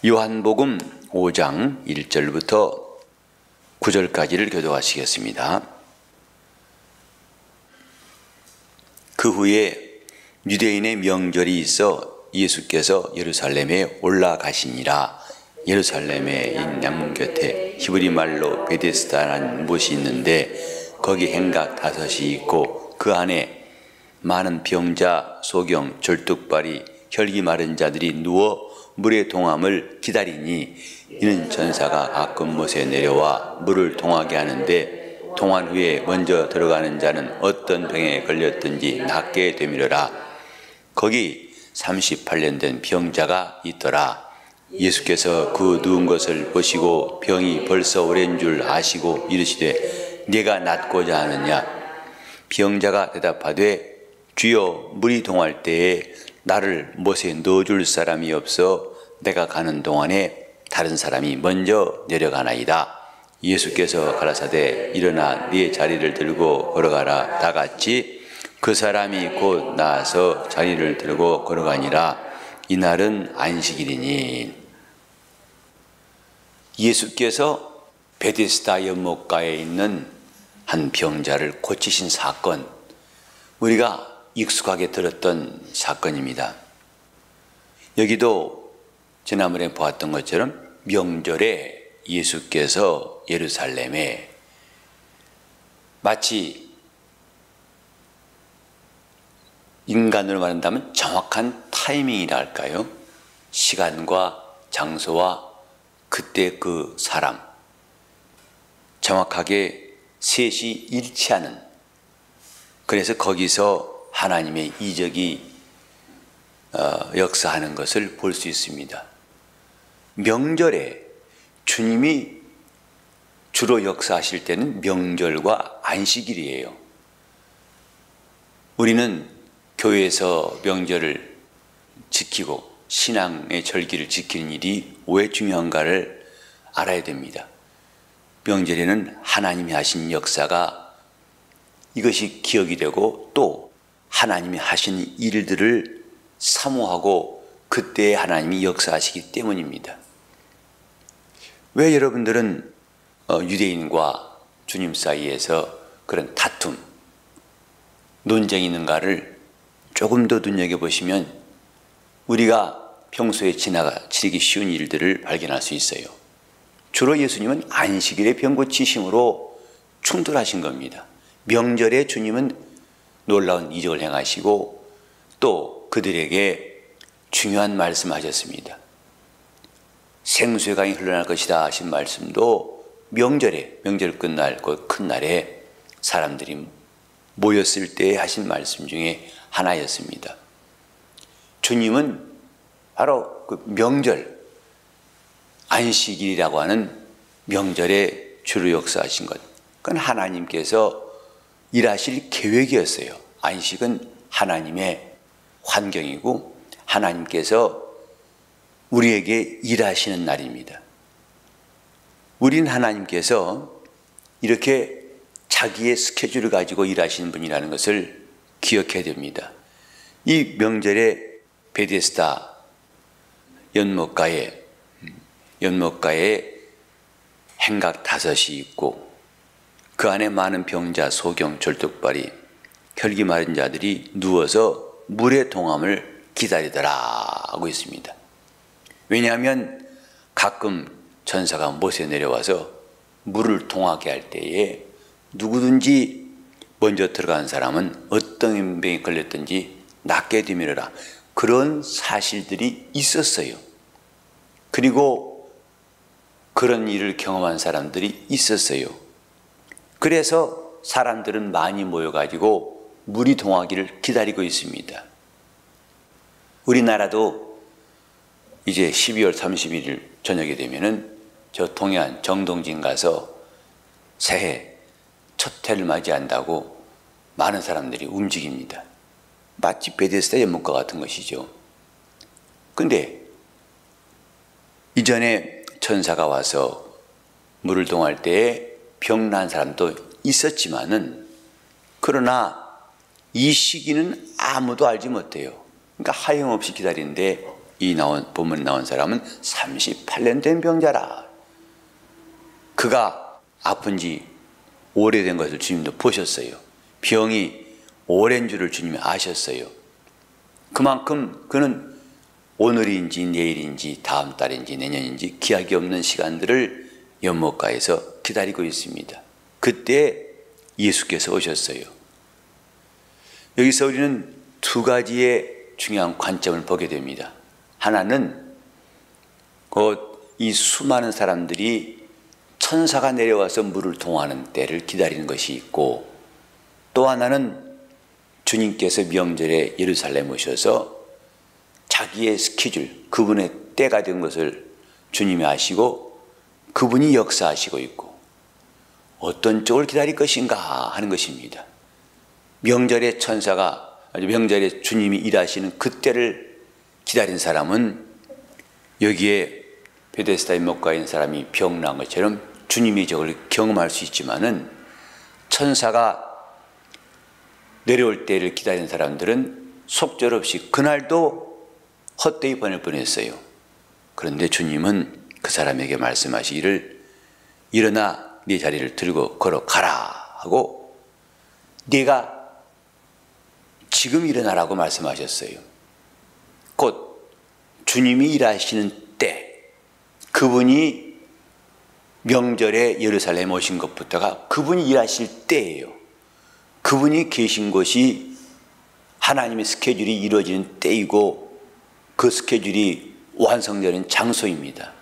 요한복음 5장 1절부터 9절까지를 교독하시겠습니다. 그 후에 유대인의 명절이 있어 예수께서 예루살렘에 올라가시니라. 예루살렘에 있는 양문 곁에 히브리 말로 베데스다라는 못이 있는데 거기 행각 5이 있고 그 안에 많은 병자, 소경, 절뚝발이, 혈기 마른 자들이 누워 물의 동함을 기다리니 이는 전사가 가끔 못에 내려와 물을 동하게 하는데 동한 후에 먼저 들어가는 자는 어떤 병에 걸렸든지 낫게 되미르라. 거기 38년 된 병자가 있더라. 예수께서 그 누운 것을 보시고 병이 벌써 오랜 줄 아시고 이르시되 네가 낫고자 하느냐? 병자가 대답하되 주여, 물이 동할 때에 나를 못에 넣어줄 사람이 없어 내가 가는 동안에 다른 사람이 먼저 내려가나이다. 예수께서 가라사대 일어나 네 자리를 들고 걸어가라. 다 같이 그 사람이 곧 나아서 자리를 들고 걸어가니라. 이날은 안식일이니. 예수께서 베데스다 연못가에 있는 한 병자를 고치신 사건, 우리가 익숙하게 들었던 사건입니다. 여기도 지난번에 보았던 것처럼 명절에 예수께서 예루살렘에 마치 인간으로 말한다면 정확한 타이밍이라 할까요? 시간과 장소와 그때 그 사람, 정확하게 셋이 일치하는, 그래서 거기서 하나님의 이적이 역사하는 것을 볼 수 있습니다. 명절에 주님이 주로 역사하실 때는 명절과 안식일이에요. 우리는 교회에서 명절을 지키고 신앙의 절기를 지키는 일이 왜 중요한가를 알아야 됩니다. 명절에는 하나님이 하신 역사가 이것이 기억이 되고 또 하나님이 하신 일들을 사모하고 그때 하나님이 역사하시기 때문입니다. 왜 여러분들은 유대인과 주님 사이에서 그런 다툼, 논쟁이 있는가를 조금 더 눈여겨보시면 우리가 평소에 지나치기 쉬운 일들을 발견할 수 있어요. 주로 예수님은 안식일의 병 고치심으로 충돌하신 겁니다. 명절에 주님은 놀라운 이적을 행하시고 또 그들에게 중요한 말씀하셨습니다. 생수의 강이 흘러날 것이다 하신 말씀도 명절에, 명절 끝날 그 큰 날에 사람들이 모였을 때 하신 말씀 중에 하나였습니다. 주님은 바로 그 명절, 안식일이라고 하는 명절에 주로 역사하신 것, 그건 하나님께서 일하실 계획이었어요. 안식은 하나님의 환경이고 하나님께서 우리에게 일하시는 날입니다. 우린 하나님께서 이렇게 자기의 스케줄을 가지고 일하시는 분이라는 것을 기억해야 됩니다. 이 명절에 베데스다 연못가에 행각 5이 있고 그 안에 많은 병자, 소경, 절뚝발이, 혈기 마른 자들이 누워서 물의 동함을 기다리더라 하고 있습니다. 왜냐하면 가끔 전사가 못에 내려와서 물을 동하게 할 때에 누구든지 먼저 들어간 사람은 어떤 병에 걸렸든지 낫게 되미르라. 그런 사실들이 있었어요. 그리고 그런 일을 경험한 사람들이 있었어요. 그래서 사람들은 많이 모여가지고 물이 동하기를 기다리고 있습니다. 우리나라도 이제 12월 31일 저녁에 되면은 저 동해안 정동진 가서 새해 첫 해를 맞이한다고 많은 사람들이 움직입니다. 마치 베데스다 연못과 같은 것이죠. 근데 이전에 천사가 와서 물을 동할 때에 병난 사람도 있었지만은 그러나 이 시기는 아무도 알지 못해요. 그러니까 하염없이 기다리는데 본문에 나온 사람은 38년 된 병자라. 그가 아픈 지 오래된 것을 주님도 보셨어요. 병이 오랜 줄을 주님이 아셨어요. 그만큼 그는 오늘인지 내일인지 다음 달인지 내년인지 기약이 없는 시간들을 연못가에서 기다리고 있습니다. 그때 예수께서 오셨어요. 여기서 우리는 두 가지의 중요한 관점을 보게 됩니다. 하나는 곧 이 수많은 사람들이 천사가 내려와서 물을 동하는 때를 기다리는 것이 있고, 또 하나는 주님께서 명절에 예루살렘에 오셔서 자기의 스케줄, 그분의 때가 된 것을 주님이 아시고 그분이 역사하시고 있고 어떤 쪽을 기다릴 것인가 하는 것입니다. 명절에 명절에 주님이 일하시는 그때를 기다린 사람은 여기에 베데스다 연못가에 있는 사람이 병난 것처럼 주님이 저걸 경험할 수 있지만은, 천사가 내려올 때를 기다리는 사람들은 속절없이 그날도 헛되이 보낼 뻔했어요. 그런데 주님은 그 사람에게 말씀하시기를 일어나 네 자리를 들고 걸어가라 하고, 네가 지금 일어나라고 말씀하셨어요. 곧 주님이 일하시는 때, 그분이 명절에 예루살렘에 오신 것부터가 그분이 일하실 때예요. 그분이 계신 곳이 하나님의 스케줄이 이루어지는 때이고 그 스케줄이 완성되는 장소입니다.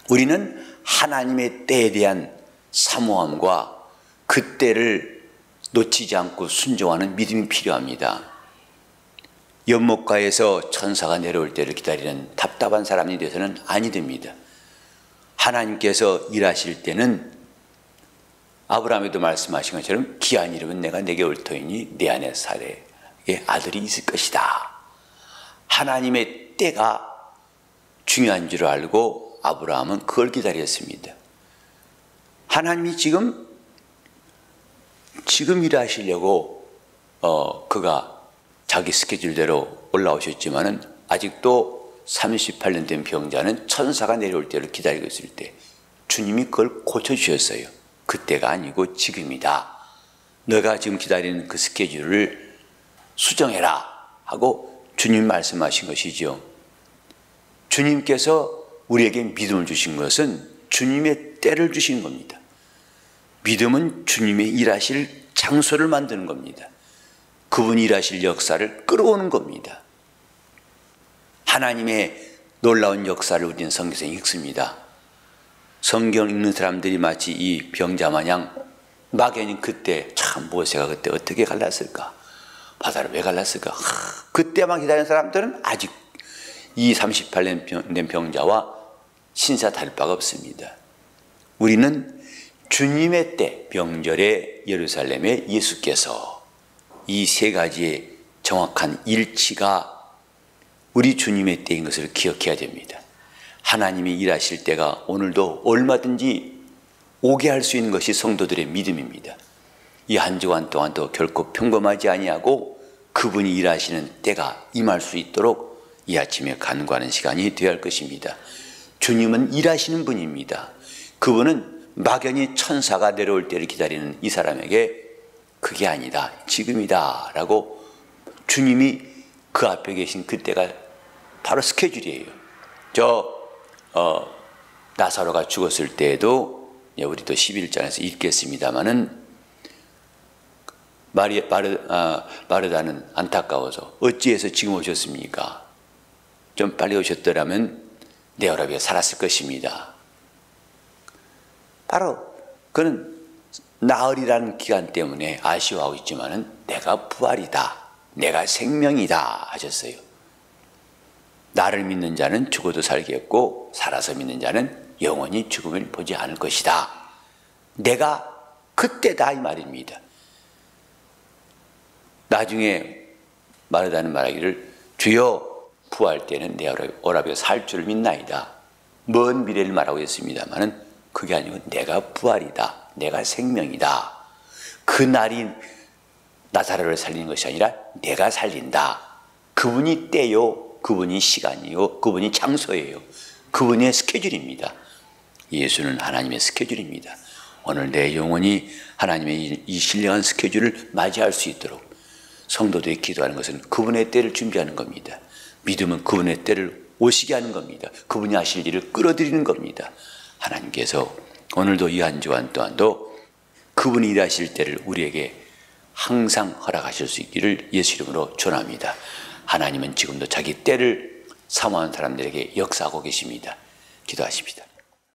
우리는 하나님의 때에 대한 사모함과 그 때를 놓치지 않고 순종하는 믿음이 필요합니다. 연못가에서 천사가 내려올 때를 기다리는 답답한 사람이 되어서는 아니 됩니다. 하나님께서 일하실 때는 아브라함에도 말씀하신 것처럼 기한 이름은 내가 내게 올 터이니 내 안에 사례의 아들이 있을 것이다. 하나님의 때가 중요한 줄 알고 아브라함은 그걸 기다렸습니다. 하나님이 지금 일하시려고 그가 자기 스케줄대로 올라오셨지만은 아직도 38년 된 병자는 천사가 내려올 때를 기다리고 있을 때 주님이 그걸 고쳐주셨어요. 그때가 아니고 지금이다. 너가 지금 기다리는 그 스케줄을 수정해라 하고 주님 말씀하신 것이죠. 주님께서 우리에게 믿음을 주신 것은 주님의 때를 주신 겁니다. 믿음은 주님의 일하실 장소를 만드는 겁니다. 그분이 일하실 역사를 끌어오는 겁니다. 하나님의 놀라운 역사를 우리는 성경에서 읽습니다. 성경 읽는 사람들이 마치 이 병자 마냥 막연히 그때 참 모세가 그때 어떻게 갈랐을까? 바다를 왜 갈랐을까? 그때만 기다리는 사람들은 아직 이 38년 된 병자와 신사 다를 바가 없습니다. 우리는 주님의 때, 명절에 예루살렘에 예수께서 이 세 가지의 정확한 일치가 우리 주님의 때인 것을 기억해야 됩니다. 하나님이 일하실 때가 오늘도 얼마든지 오게 할 수 있는 것이 성도들의 믿음입니다. 이 한 주간 동안도 결코 평범하지 아니하고 그분이 일하시는 때가 임할 수 있도록 이 아침에 간구하는 시간이 되어야 할 것입니다. 주님은 일하시는 분입니다. 그분은 막연히 천사가 내려올 때를 기다리는 이 사람에게 그게 아니다, 지금이다 라고 주님이 그 앞에 계신 그때가 바로 스케줄이에요. 나사로가 죽었을 때에도 우리도 11장에서 읽겠습니다마는 마르다는 안타까워서 어찌해서 지금 오셨습니까? 좀 빨리 오셨더라면 내 혈압이 살았을 것입니다. 바로 그는 나흘이라는 기간 때문에 아쉬워하고 있지만은 내가 부활이다, 내가 생명이다 하셨어요. 나를 믿는 자는 죽어도 살겠고 살아서 믿는 자는 영원히 죽음을 보지 않을 것이다. 내가 그때다 이 말입니다. 나중에 마르다는 말하기를 주여 부활 때는 내 오라비가 살 줄을 믿나이다. 먼 미래를 말하고 있습니다만은 그게 아니고 내가 부활이다, 내가 생명이다. 그 날이 나사로를 살리는 것이 아니라 내가 살린다. 그분이 때요 그분이 시간이요, 그분이 장소예요. 그분의 스케줄입니다. 예수는 하나님의 스케줄입니다. 오늘 내 영혼이 하나님의 이 신령한 스케줄을 맞이할 수 있도록 성도들이 기도하는 것은 그분의 때를 준비하는 겁니다. 믿음은 그분의 때를 오시게 하는 겁니다. 그분이 하실 일을 끌어들이는 겁니다. 하나님께서 오늘도 이 한 주간 또한도 그분이 일하실 때를 우리에게 항상 허락하실 수 있기를 예수 이름으로 축원합니다. 하나님은 지금도 자기 때를 사모하는 사람들에게 역사하고 계십니다. 기도하십니다.